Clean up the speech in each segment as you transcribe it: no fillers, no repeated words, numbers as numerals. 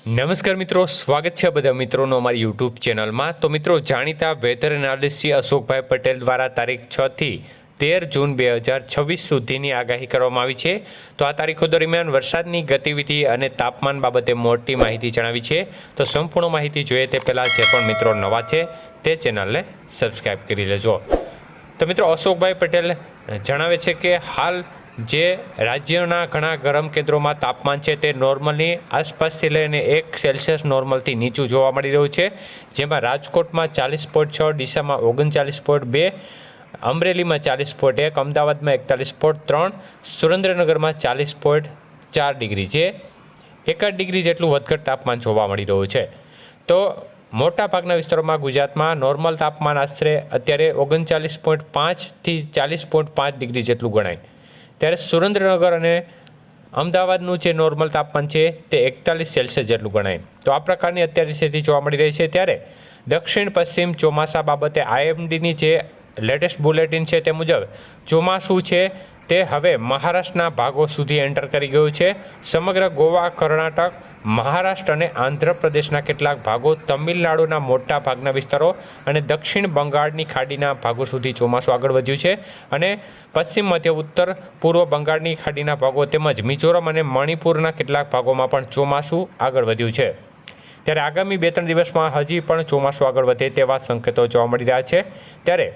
નમસ્કાર મિત્રો, સ્વાગત છે બધા મિત્રોનો અમારી યુટ્યુબ ચેનલમાં। તો મિત્રો, જાણીતા વેધર એનાલિસ્ટ અશોકભાઈ પટેલ દ્વારા તારીખ 6 થી 13 જૂન 2026 સુધીની આગાહી કરવામાં આવી છે। તો આ તારીખો દરમિયાન વરસાદની ગતિવિધિ અને તાપમાન બાબતે મોટી માહિતી જણાવી છે। તો સંપૂર્ણ માહિતી જોઈએ તે પહેલાં જે પણ મિત્રો નવા છે તે ચેનલને સબસ્ક્રાઈબ કરી લેજો। તો મિત્રો, અશોકભાઈ પટેલ જણાવે છે કે હાલ જે રાજ્યના ઘણા ગરમ કેન્દ્રોમાં તાપમાન છે તે નોર્મલની આસપાસથી લઈને 1 સેલ્સિયસ નોર્મલથી નીચું જોવા મળી રહ્યું છે, જેમાં રાજકોટમાં 40.6, ડીસામાં 39.2, અમરેલીમાં 40.1, અમદાવાદમાં 41.3, સુરેન્દ્રનગરમાં 40.4 ડિગ્રી, જે 1 ડિગ્રી જેટલું વધઘટ તાપમાન જોવા મળી રહ્યું છે। તો મોટાભાગના વિસ્તારોમાં ગુજરાતમાં નોર્મલ તાપમાન આશરે અત્યારે 39.5 થી 40.5 ડિગ્રી જેટલું ગણાય, ત્યારે સુરેન્દ્રનગર અને અમદાવાદનું જે નોર્મલ તાપમાન છે તે 41 સેલ્સિયસ જેટલું ગણાય। તો આ પ્રકારની અત્યારે સ્થિતિ જોવા મળી રહી છે। ત્યારે દક્ષિણ પશ્ચિમ ચોમાસા બાબતે આઈએમડીની જે લેટેસ્ટ બુલેટિન છે તે મુજબ ચોમાસું છે તે હવે મહારાષ્ટ્રના ભાગો સુધી એન્ટર કરી ગયું છે। સમગ્ર ગોવા, કર્ણાટક, મહારાષ્ટ્ર અને આંધ્રપ્રદેશના કેટલાક ભાગો, તમિલનાડુના મોટા ભાગના વિસ્તારો અને દક્ષિણ બંગાળની ખાડીના ભાગો સુધી ચોમાસું આગળ વધ્યું છે અને પશ્ચિમ, મધ્ય, ઉત્તર પૂર્વ બંગાળની ખાડીના ભાગો તેમજ મિઝોરમ અને મણિપુરના કેટલાક ભાગોમાં પણ ચોમાસું આગળ વધ્યું છે। ત્યારે આગામી 2-3 દિવસમાં હજી પણ ચોમાસું આગળ વધે તેવા સંકેતો જોવા મળી રહ્યા છે। ત્યારે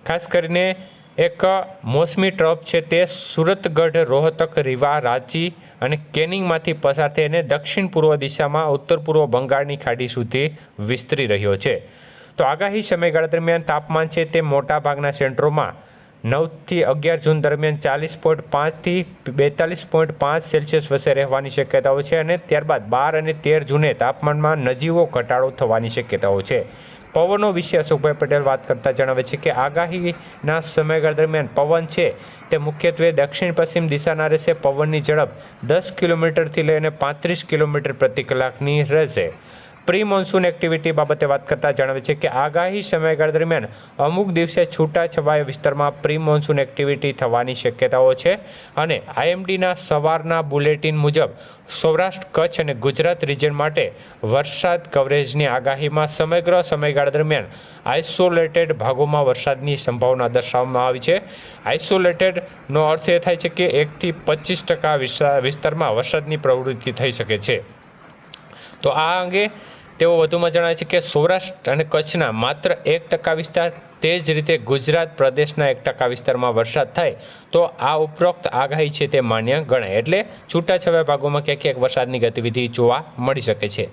ખાસ કરીને એક મોસમી ટ્રફ છે તે સુરતગઢ, રોહતક, રીવા, રાંચી અને કેનિંગમાંથી પસાર થઈને દક્ષિણ પૂર્વ દિશામાં ઉત્તર પૂર્વ બંગાળની ખાડી સુધી વિસ્તરી રહ્યો છે। તો આગાહી સમયગાળા દરમિયાન તાપમાન છે તે મોટાભાગના સેન્ટરોમાં 9 થી 11 જૂન દરમિયાન 40.5 થી 42.5 સેલ્સિયસ વચ્ચે રહેવાની શક્યતાઓ છે અને ત્યારબાદ 12 અને 13 જૂને તાપમાનમાં નજીવો ઘટાડો થવાની શક્યતાઓ છે। પવનો વિશે અશોકભાઈ પટેલ વાત કરતા જણાવે છે કે આગાહીના સમયગાળા દરમિયાન પવન છે તે મુખ્યત્વે દક્ષિણ પશ્ચિમ દિશાના રહેશે। પવનની ઝડપ 10 કિલોમીટરથી લઈને 35 કિલોમીટર પ્રતિ કલાકની રહેશે। પ્રી મોન્સૂન એક્ટિવિટી બાબતે વાત કરતા જણાવે છે કે આગાહી સમયગાળા દરમિયાન અમુક દિવસે છૂટાછવાયા વિસ્તારમાં પ્રી મોન્સૂન એક્ટિવિટી થવાની શક્યતાઓ છે અને આઈએમડીના સવારના બુલેટિન મુજબ સૌરાષ્ટ્ર, કચ્છ અને ગુજરાત રિજન માટે વરસાદ કવરેજની આગાહીમાં સમગ્ર સમયગાળા દરમિયાન આઇસોલેટેડ ભાગોમાં વરસાદની સંભાવના દર્શાવવામાં આવી છે। આઇસોલેટેડનો અર્થ એ થાય છે કે 1 થી 25% વિસ્તારમાં વરસાદની પ્રવૃત્તિ થઈ શકે છે। તો આ અંગે તેઓ વધુમાં જણાવે છે કે સૌરાષ્ટ્ર અને કચ્છના માત્ર 1% વિસ્તાર, તે જ રીતે ગુજરાત પ્રદેશના 1% વિસ્તારમાં વરસાદ થાય તો આ ઉપરોક્ત આગાહી છે તે માન્ય ગણાય, એટલે છૂટાછવાયા ભાગોમાં ક્યાંક વરસાદની ગતિવિધિ જોવા મળી શકે છે।